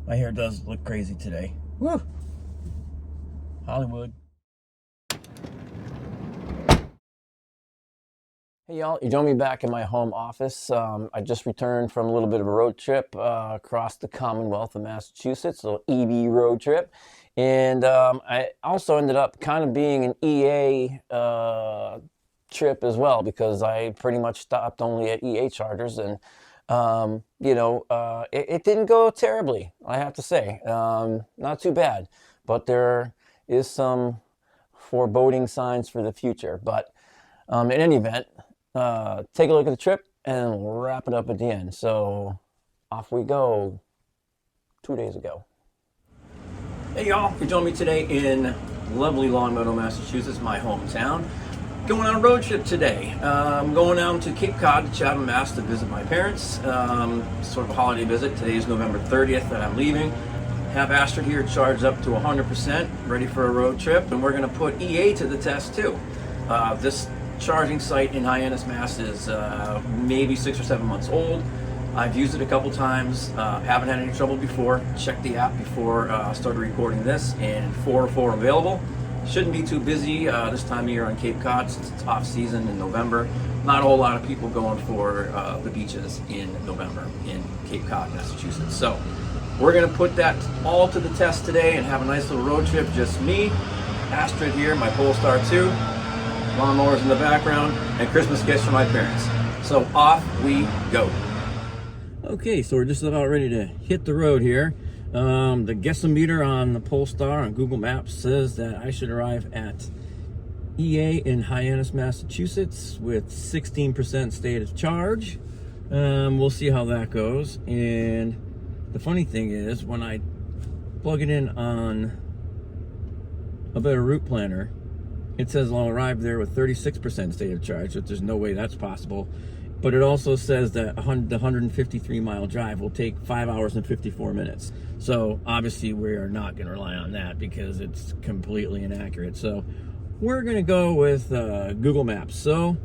My hair does look crazy today. Woo! Hollywood. Hey y'all, you join me back in my home office. I just returned from a little bit of a road trip across the Commonwealth of Massachusetts, a little EV road trip. And I also ended up kind of being an EA trip as well, because I pretty much stopped only at EA chargers. And it didn't go terribly, I have to say. Not too bad, but there is some foreboding signs for the future. But in any event, take a look at the trip and we'll wrap it up at the end. So off we go 2 days ago. Hey y'all, you join me today in lovely Longmeadow, Massachusetts, my hometown. Going on a road trip today. I'm going down to Cape Cod, Chatham, Mass to visit my parents. Sort of a holiday visit. Today is November 30th that I'm leaving. Have Astrid here charged up to 100%, ready for a road trip. And we're gonna put EA to the test too. This charging site in Hyannis, Mass is maybe 6 or 7 months old. I've used it a couple times, haven't had any trouble before. Checked the app before I started recording this, and 404 available. Shouldn't be too busy this time of year on Cape Cod since it's off season in November. Not a whole lot of people going for the beaches in November in Cape Cod, Massachusetts. So we're gonna put that all to the test today and have a nice little road trip. Just me, Astrid here, my Polestar 2, lawnmowers in the background, and Christmas gifts for my parents. So off we go. Okay, so we're just about ready to hit the road here. The guessometer on the Polestar on Google Maps says that I should arrive at EA in Hyannis, Massachusetts with 16% state of charge. We'll see how that goes. And the funny thing is, when I plug it in on a better route planner, it says I'll arrive there with 36% state of charge, but there's no way that's possible. But it also says that the 153-mile drive will take 5 hours and 54 minutes. So obviously we are not going to rely on that because it's completely inaccurate. So we're going to go with Google Maps. So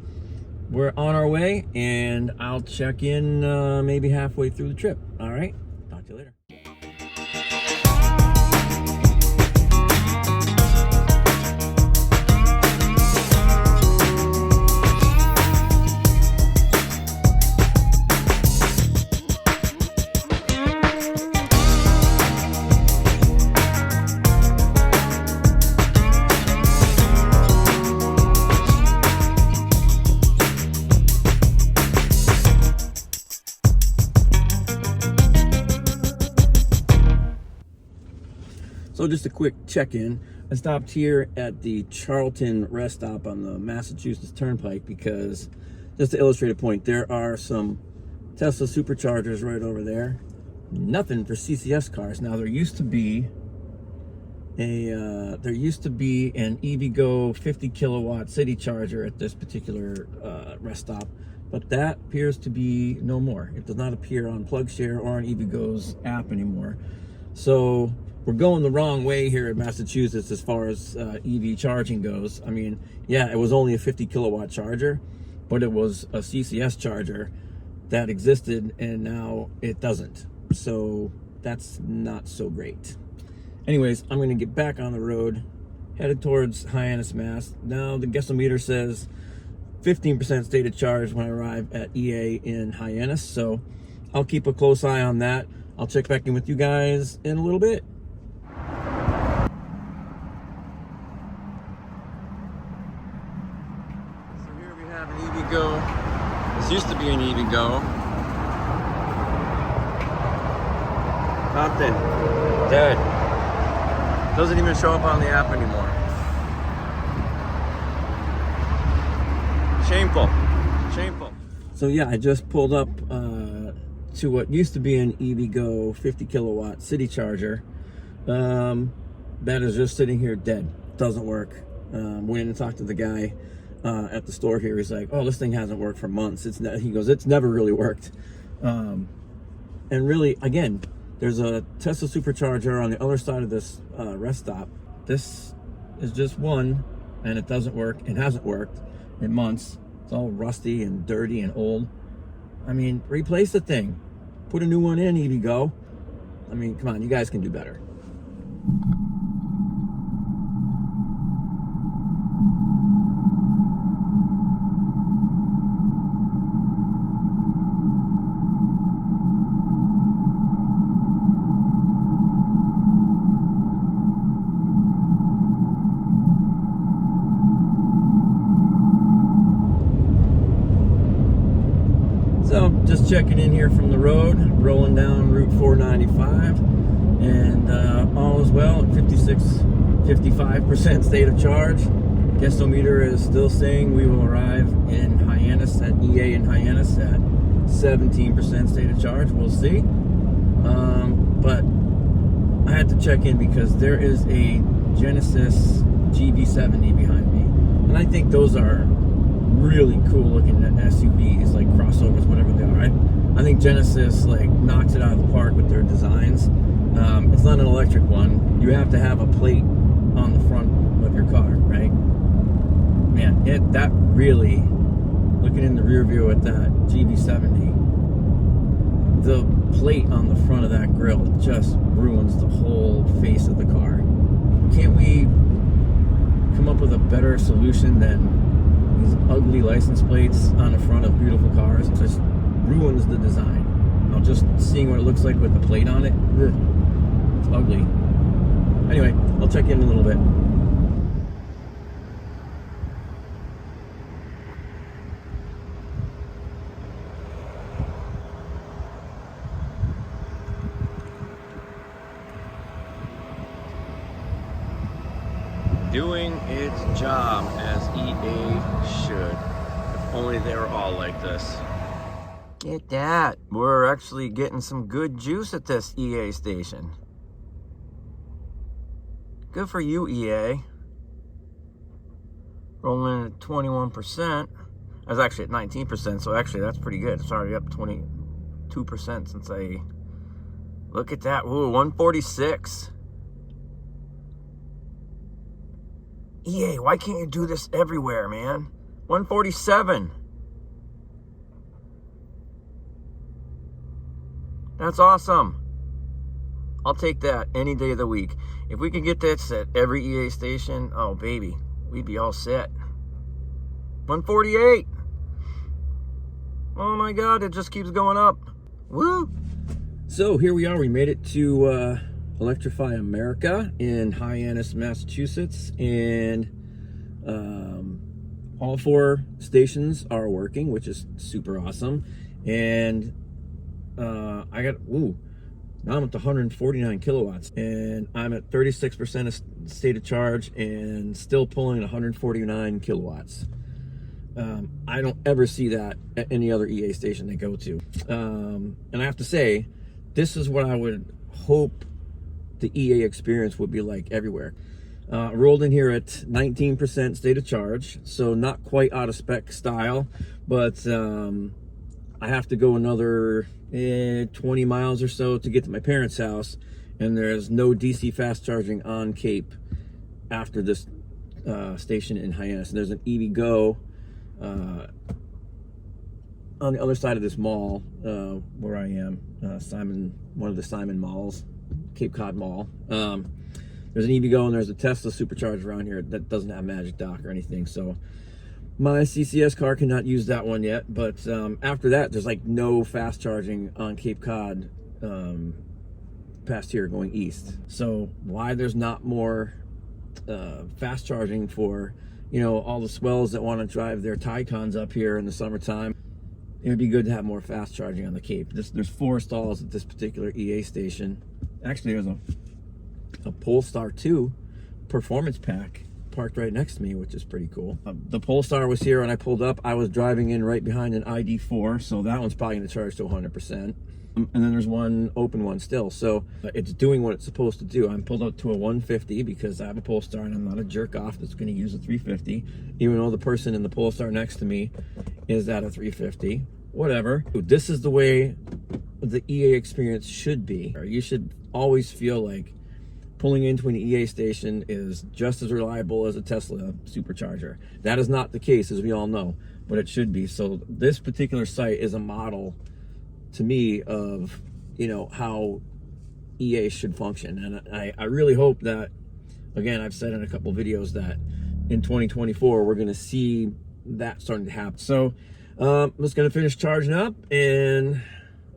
we're on our way, and I'll check in maybe halfway through the trip. All right, talk to you later. So just a quick check-in. I stopped here at the Charlton rest stop on the Massachusetts Turnpike because, just to illustrate a point, there are some Tesla superchargers right over there. Nothing for CCS cars. Now there used to be an EVgo 50 kilowatt city charger at this particular rest stop, but that appears to be no more. It does not appear on PlugShare or on EVgo's app anymore. So we're going the wrong way here in Massachusetts as far as EV charging goes. I mean, yeah, it was only a 50 kilowatt charger, but it was a CCS charger that existed, and now it doesn't. So that's not so great. Anyways, I'm going to get back on the road, headed towards Hyannis, Mass. Now the guessometer says 15% state of charge when I arrive at EA in Hyannis. So I'll keep a close eye on that. I'll check back in with you guys in a little bit. So here we have an EVgo. This used to be an EVgo. Nothing. Dead. Doesn't even show up on the app anymore. Shameful. Shameful. So yeah, I just pulled up to what used to be an EVgo 50 kilowatt city charger. That is just sitting here dead. Doesn't work. Went in and talked to the guy at the store here. He's like, oh, this thing hasn't worked for months. He goes, it's never really worked. And really, again, there's a Tesla supercharger on the other side of this rest stop. This is just one, and it doesn't work. It hasn't worked in months. It's all rusty and dirty and old. I mean, replace the thing. Put a new one in, EVgo. I mean, come on, you guys can do better. So, just checking in here from the road, rolling down Route 495, and all is well at 55% state of charge. Guessometer is still saying we will arrive in Hyannis, at EA in Hyannis, at 17% state of charge. We'll see. But I had to check in because there is a Genesis GB70 behind me, and I think those are really cool looking SUVs, like crossovers, whatever they are. I think Genesis like knocks it out of the park with their designs. It's not an electric one. You have to have a plate on the front of your car, right? Man, that really, looking in the rear view at that GB70, the plate on the front of that grille just ruins the whole face of the car. Can't we come up with a better solution than these ugly license plates on the front of beautiful cars? It just ruins the design. Now, just seeing what it looks like with the plate on it, it's ugly. Anyway, I'll check in a little bit. Doing its job as EA should. If only they were all like this. Get that. We're actually getting some good juice at this EA station. Good for you, EA. Rolling at 21%. I was actually at 19%, so actually that's pretty good. It's already up 22% since I... Look at that. Ooh, 146. EA, why can't you do this everywhere, man? 147. That's awesome. I'll take that any day of the week. If we can get that at every EA station, oh baby, we'd be all set. 148. Oh my God, it just keeps going up. Woo! So here we are. We made it to Electrify America in Hyannis, Massachusetts, and all 4 stations are working, which is super awesome. And now I'm at 149 kilowatts, and I'm at 36% of state of charge and still pulling 149 kilowatts. I don't ever see that at any other EA station they go to. And I have to say, this is what I would hope the EA experience would be like everywhere. Rolled in here at 19% state of charge, so not quite out of spec style, but I have to go another 20 miles or so to get to my parents' house, and there's no DC fast charging on Cape after this station in Hyannis. And there's an EV Go on the other side of this mall where I am, one of the Simon malls, Cape Cod Mall. There's an EV Go and there's a Tesla supercharger around here that doesn't have Magic Dock or anything, so my CCS car cannot use that one yet. But after that, there's like no fast charging on Cape Cod past here going east. So why there's not more fast charging for, you know, all the swells that want to drive their Taycans up here in the summertime? It would be good to have more fast charging on the Cape. There's 4 stalls at this particular EA station. Actually, there's a Polestar 2 performance pack parked right next to me, which is pretty cool. The Polestar was here when I pulled up. I was driving in right behind an ID4, so that one's probably going to charge to 100%. And then there's one open one still, so it's doing what it's supposed to do. I'm pulled up to a 150 because I have a Polestar and I'm not a jerk off that's going to use a 350, even though the person in the Polestar next to me is at a 350. Whatever. This is the way the EA experience should be. You should always feel like pulling into an EA station is just as reliable as a Tesla supercharger. That is not the case, as we all know, but it should be. So this particular site is a model to me of, you know, how EA should function. And I really hope that, again, I've said in a couple videos that in 2024 we're going to see that starting to happen. So I'm just going to finish charging up, and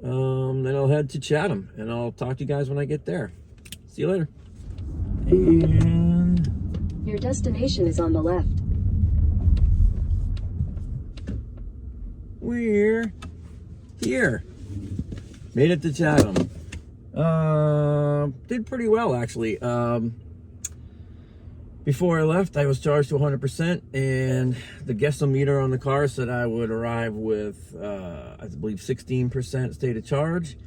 then I'll head to Chatham, and I'll talk to you guys when I get there. See you later. And your destination is on the left. We're here. Made it to Chatham. Did pretty well, actually. Before I left, I was charged to 100%, and the guessometer on the car said I would arrive with, I believe, 16% state of charge,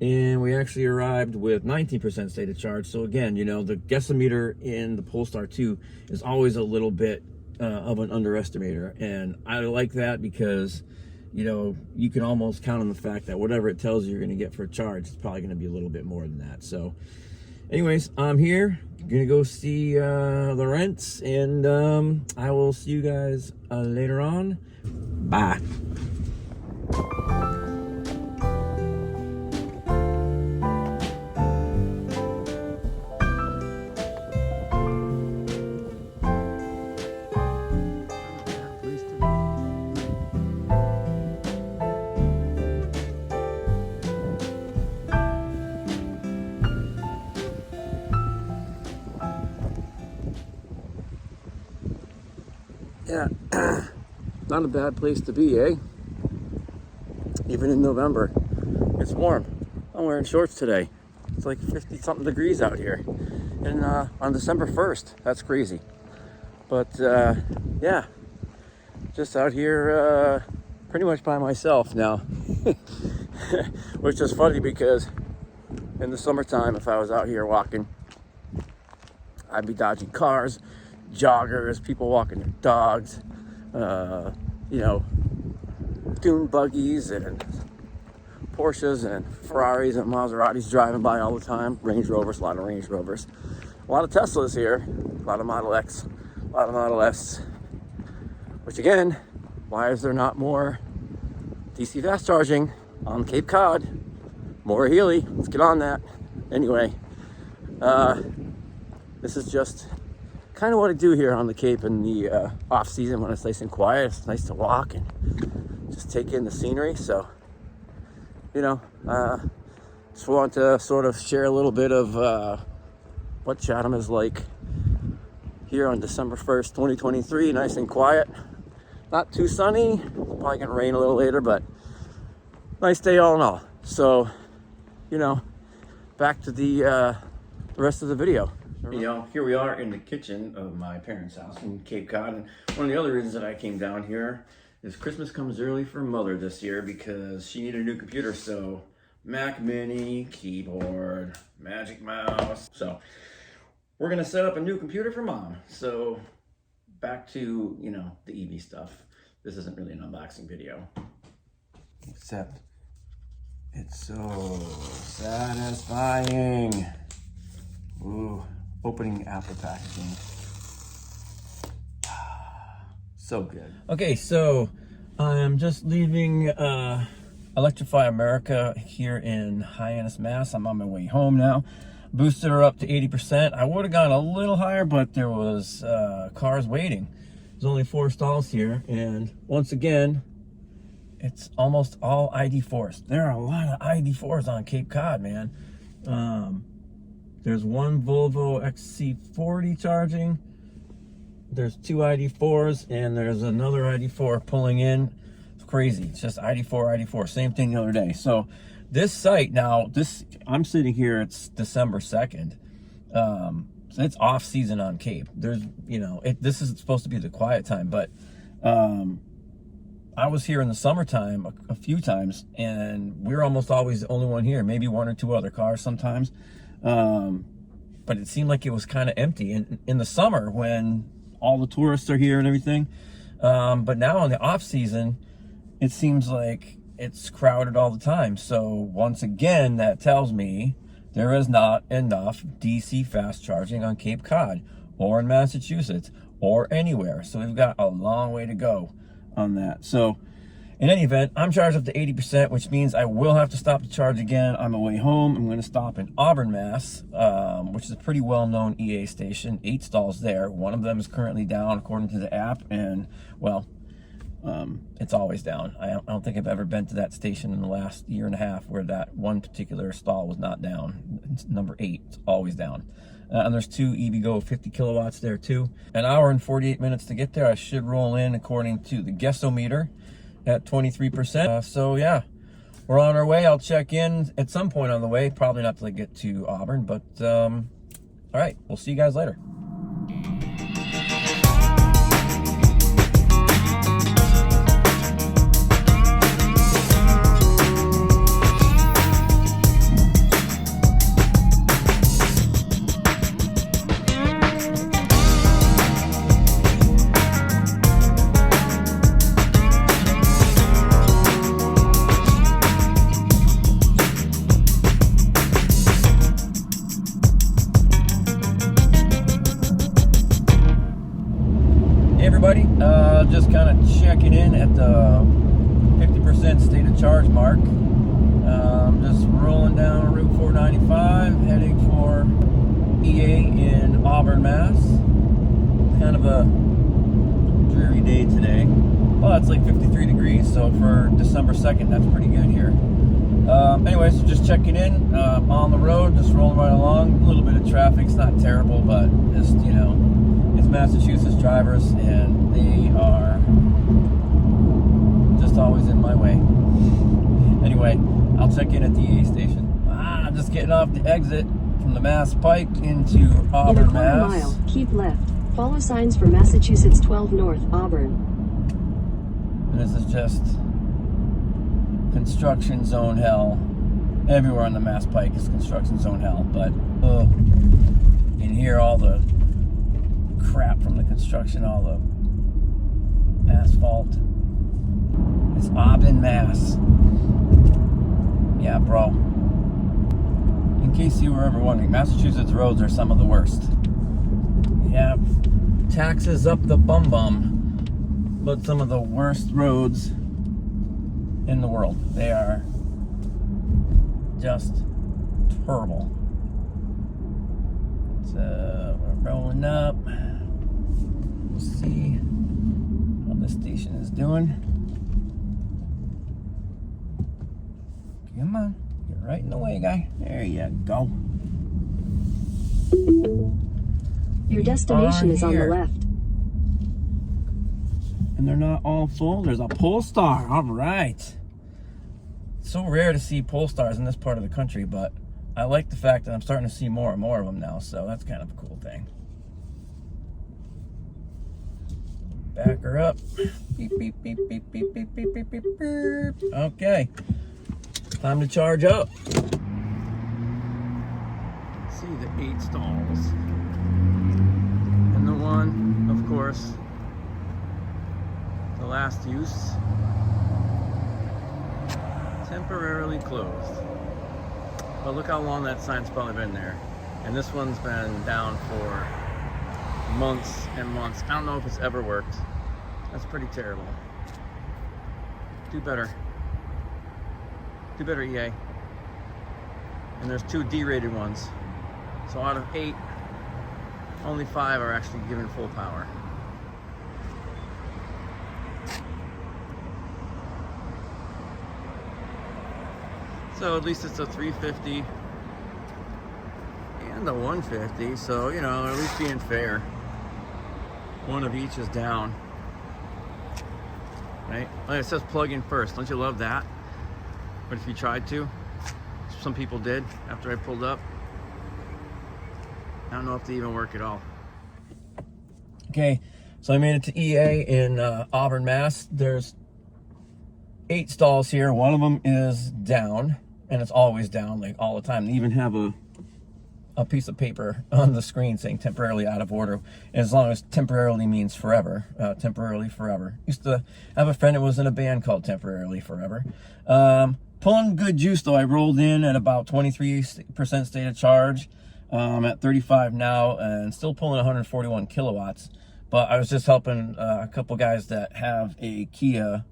and we actually arrived with 19% state of charge. So again, you know, the guessometer in the Polestar 2 is always a little bit of an underestimator, and I like that because, you know, you can almost count on the fact that whatever it tells you you're going to get for a charge, it's probably going to be a little bit more than that. So anyways, I'm here. Gonna go see the rents, and I will see you guys later on. Bye. Yeah, not a bad place to be, eh? Even in November. It's warm. I'm wearing shorts today. It's like 50-something degrees out here. And on December 1st, that's crazy. But yeah, just out here pretty much by myself now. Which is funny because in the summertime, if I was out here walking, I'd be dodging cars, joggers, people walking their dogs, you know, dune buggies and Porsches and Ferraris and Maseratis driving by all the time. Range Rovers, a lot of Range Rovers, a lot of Teslas here, a lot of Model X, a lot of Model S. Which again, why is there not more DC fast charging on Cape Cod? More Healy, let's get on that. Anyway, this is just kind of what I do here on the Cape in the off season when it's nice and quiet. It's nice to walk and just take in the scenery. So, you know, just want to sort of share a little bit of what Chatham is like here on December 1st, 2023. Nice and quiet. Not too sunny. Probably gonna rain a little later, but nice day all in all. So, you know, back to the rest of the video. You know, here we are in the kitchen of my parents' house in Cape Cod. And one of the other reasons that I came down here is Christmas comes early for Mother this year because she needed a new computer. So Mac Mini, keyboard, Magic Mouse. So we're going to set up a new computer for Mom. So back to, you know, the EV stuff. This isn't really an unboxing video. Except it's so satisfying. Ooh. Opening Apple packaging. So good. Okay, so I'm just leaving Electrify America here in Hyannis, Mass. I'm on my way home now. Boosted her up to 80%. I would have gone a little higher, but there was cars waiting. There's only 4 stalls here, and once again, it's almost all ID4s. There are a lot of ID4s on Cape Cod, man. There's one Volvo XC40 charging. There's 2 ID4s, and there's another ID4 pulling in. It's crazy. It's just ID4. Same thing the other day. So this site now, I'm sitting here, it's December 2nd. So it's off season on Cape. There's, you know, this is supposed to be the quiet time, but I was here in the summertime a few times, and we're almost always the only one here. Maybe 1 or 2 other cars sometimes. But it seemed like it was kind of empty in the summer when all the tourists are here and everything. But now in the off season, it seems like it's crowded all the time. So once again, that tells me there is not enough DC fast charging on Cape Cod or in Massachusetts or anywhere. So we've got a long way to go on that. So In any event, I'm charged up to 80%, which means I will have to stop to charge again on my way home. I'm going to stop in Auburn, Mass, which is a pretty well-known EA station. 8 stalls there. One of them is currently down according to the app, and, well, it's always down. I don't think I've ever been to that station in the last year and a half where that one particular stall was not down. It's number 8. It's always down. And there's 2 EVgo 50 kilowatts there too. An hour and 48 minutes to get there. I should roll in according to the guessometer at 23%. So yeah, we're on our way. I'll check in at some point on the way. Probably not till I get to Auburn, but all right, we'll see you guys later. Just kind of checking in at the 50% state of charge mark. Just rolling down Route 495, heading for EA in Auburn, Mass. Kind of a dreary day today. Well, it's like 53 degrees, so for December 2nd, that's pretty good here. Anyways, so just checking in on the road, just rolling right along. A little bit of traffic, it's not terrible, but just, you know, it's Massachusetts drivers, and they are just always in my way. Anyway, I'll check in at the EA station. I'm just getting off the exit from the Mass Pike into Auburn, in a quarter mile, keep left. Follow signs for Massachusetts 12 North, Auburn. And this is just construction zone hell. Everywhere on the Mass Pike is construction zone hell, but you can hear all the crap from the construction, all the asphalt. It's Auburn, Mass. Yeah, bro. In case you were ever wondering, Massachusetts roads are some of the worst. Yeah, taxes up the bum, but some of the worst roads in the world. They are just terrible. So we're rolling up. We'll see how this station is doing. Come on, get right in the way, guy. There you go. Your destination is on the left. And they're not all full. There's a Polestar. All right. It's so rare to see Polestars in this part of the country, but I like the fact that I'm starting to see more and more of them now, so that's kind of a cool thing. Back her up. Beep, beep, beep, beep, beep, beep, beep, beep, beep, beep. Okay. Time to charge up. See the 8 stalls. And the one, of course, the last use, temporarily closed. But look how long that sign's probably been there. And this one's been down for months and months. I don't know if it's ever worked. That's pretty terrible. Do better. Do better, EA. And there's 2 D-rated ones. So out of 8, only 5 are actually given full power. So at least it's a 350 and a 150. So, you know, at least being fair. One of each is down. Right? Like it says plug in first. Don't you love that? But if you tried to, some people did after I pulled up. I don't know if they even work at all. Okay, so I made it to EA in Auburn, Mass. There's 8 stalls here. One of them is down, and it's always down, like all the time. They even have a piece of paper on the screen saying temporarily out of order, as long as temporarily means forever. Temporarily forever. Used to have a friend that was in a band called Temporarily Forever. Pulling good juice though. I rolled in at about 23% state of charge. At 35 now, and still pulling 141 kilowatts. But I was just helping a couple guys that have a Kia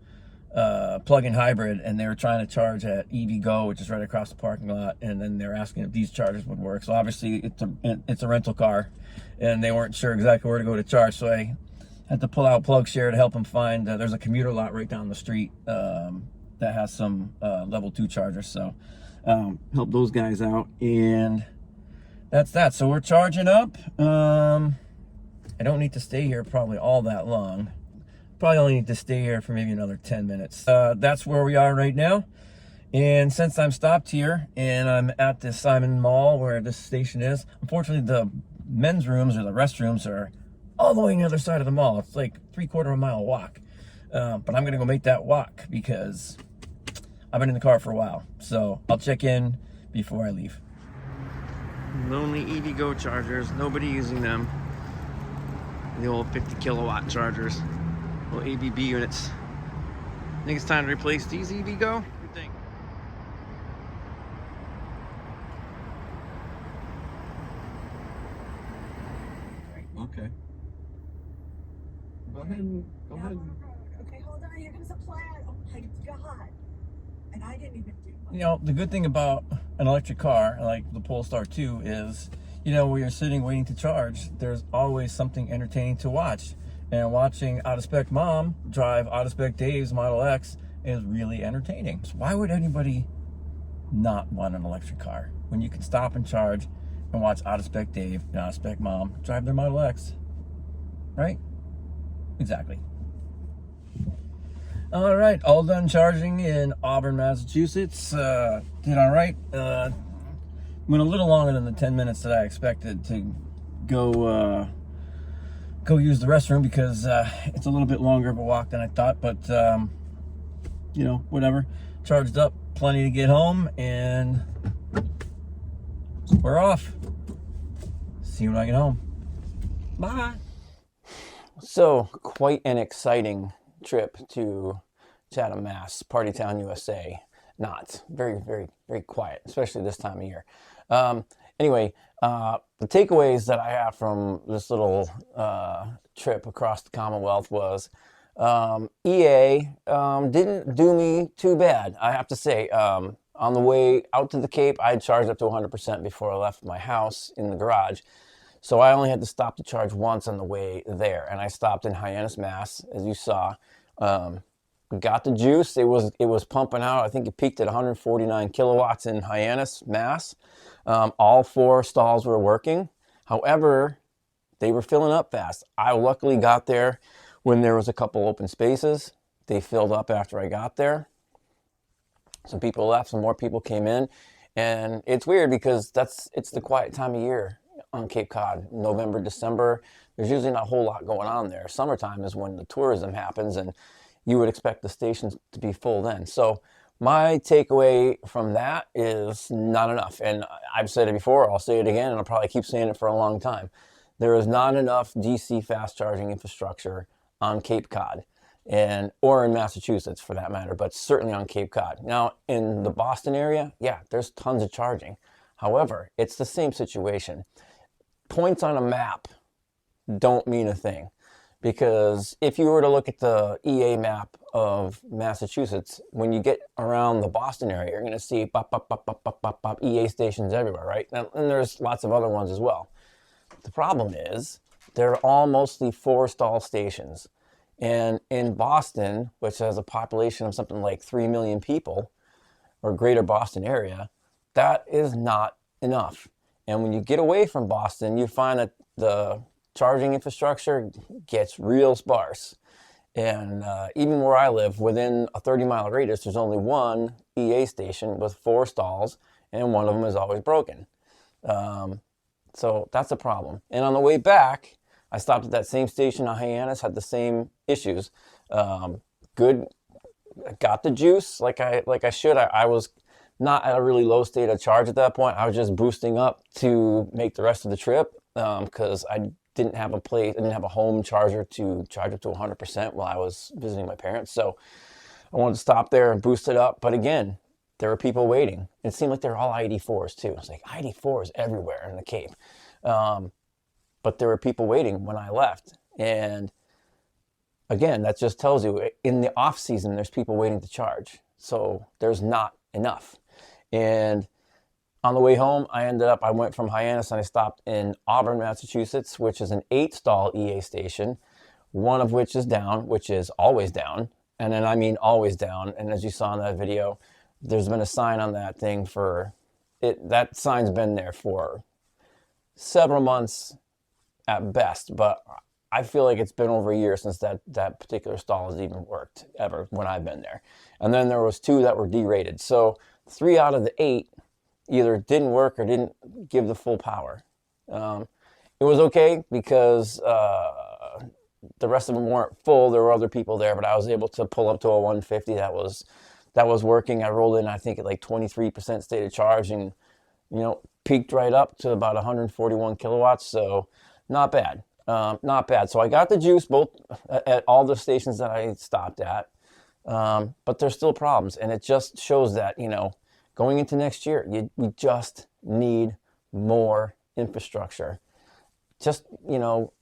plug-in hybrid, and they were trying to charge at EVgo, which is right across the parking lot, and then they're asking if these chargers would work. So obviously it's a rental car, and they weren't sure exactly where to go to charge, so I had to pull out PlugShare to help them find, there's a commuter lot right down the street that has some level 2 chargers, so help those guys out, and that's that. So we're charging up. I don't need to stay here probably all that long. Probably only need to stay here for maybe another 10 minutes. That's where we are right now. And since I'm stopped here and I'm at the Simon Mall where this station is, unfortunately the men's rooms or the restrooms are all the way on the other side of the mall. It's like 3/4 mile walk. But I'm gonna go make that walk because I've been in the car for a while. So I'll check in before I leave. Lonely EVgo chargers, nobody using them. The old 50 kilowatt chargers. Little ABB units. I think it's time to replace these EVgo. What do you think? Okay. Go ahead. Go ahead. Okay, hold on. Here comes a plaid. Oh my God. And I didn't even do much. You know, the good thing about an electric car like the Polestar 2 is, you know, when you're sitting waiting to charge, there's always something entertaining to watch. And watching Out of Spec Mom drive Out of Spec Dave's Model X is really entertaining. So why would anybody not want an electric car when you can stop and charge and watch Out of Spec Dave and Out of Spec Mom drive their Model X? Right? Exactly. All right, all done charging in Auburn, Massachusetts. Did all right. Went a little longer than the 10 minutes that I expected to go use the restroom because it's a little bit longer of a walk than I thought, but you know, whatever. Charged up, plenty to get home, and we're off. See you when I get home. Bye. So, quite an exciting trip to Chatham, Mass, Party Town, USA. Not very, very, very quiet, especially this time of year. Anyway, the takeaways that I have from this little trip across the Commonwealth was EA didn't do me too bad, I have to say. On the way out to the Cape, I had charged up to 100% before I left my house in the garage. So I only had to stop to charge once on the way there. And I stopped in Hyannis, Mass, as you saw. Got the juice. It was pumping out. I think it peaked at 149 kilowatts in Hyannis, Mass. All 4 stalls were working. However, they were filling up fast. I luckily got there when there was a couple open spaces. They filled up after I got there. Some people left, some more people came in. And it's weird because it's the quiet time of year on Cape Cod. November, December, there's usually not a whole lot going on there. Summertime is when the tourism happens, and you would expect the stations to be full then. So my takeaway from that is not enough. And I've said it before, I'll say it again, and I'll probably keep saying it for a long time. There is not enough DC fast charging infrastructure on Cape Cod, or in Massachusetts for that matter, but certainly on Cape Cod. Now, in the Boston area, yeah, there's tons of charging. However, it's the same situation. Points on a map don't mean a thing. Because if you were to look at the EA map of Massachusetts, when you get around the Boston area, you're going to see bop, bop, bop, bop, bop, bop, bop, EA stations everywhere, right? And there's lots of other ones as well. The problem is they're all mostly 4-stall stations. And in Boston, which has a population of something like 3 million people, or greater Boston area, that is not enough. And when you get away from Boston, you find that the charging infrastructure gets real sparse. And even where I live, within a 30-mile radius, there's only one EA station with 4 stalls, and one of them is always broken. So that's a problem. And on the way back, I stopped at that same station on Hyannis, had the same issues. Good, got the juice like I should. I was not at a really low state of charge at that point. I was just boosting up to make the rest of the trip because I didn't have a home charger to charge up to 100% while I was visiting my parents. So I wanted to stop there and boost it up. But again, there were people waiting. It seemed like they were all ID4s too. It's like ID4s everywhere in the Cape. But there were people waiting when I left. And again, that just tells you in the off season, there's people waiting to charge. So there's not enough. And on the way home, I went from Hyannis and I stopped in Auburn, Massachusetts, which is an 8-stall EA station, one of which is down, which is always down. And then I mean always down. And as you saw in that video, there's been a sign on that thing for it. That sign's been there for several months at best, but I feel like it's been over a year since that particular stall has even worked ever when I've been there. And then there was 2 that were derated. So 3 out of the 8 either didn't work or didn't give the full power. It was okay because the rest of them weren't full. There were other people there, but I was able to pull up to a 150 that was working. I rolled in, I think, at like 23% state of charge, and peaked right up to about 141 kilowatts. So not bad, not bad. So I got the juice both at all the stations that I stopped at, but there's still problems, and it just shows that going into next year, we just need more infrastructure. Just,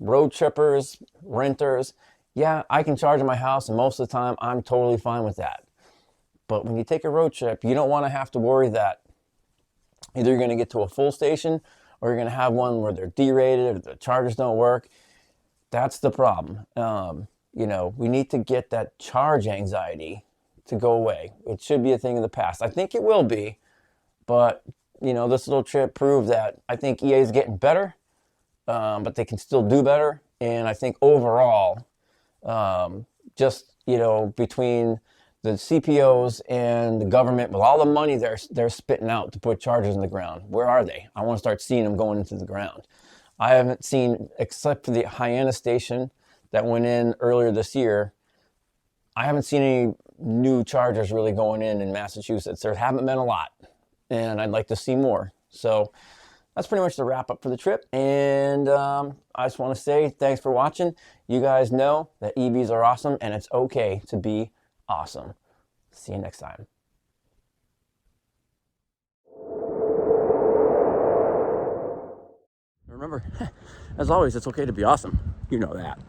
road trippers, renters. Yeah, I can charge in my house, and most of the time, I'm totally fine with that. But when you take a road trip, you don't want to have to worry that either you're going to get to a full station or you're going to have one where they're derated or the chargers don't work. That's the problem. We need to get that charge anxiety to go away. It should be a thing of the past. I think it will be, but this little trip proved that I think EA is getting better, but they can still do better. And I think overall, between the CPOs and the government, with all the money they're spitting out to put chargers in the ground, where are they? I want to start seeing them going into the ground. I haven't seen, except for the Hyannis station that went in earlier this year, I haven't seen any new chargers really going in Massachusetts. There haven't been a lot, and I'd like to see more. So that's pretty much the wrap up for the trip. And I just want to say thanks for watching. You guys know that EVs are awesome, and it's okay to be awesome. See you next time. Remember, as always, it's okay to be awesome. You know that.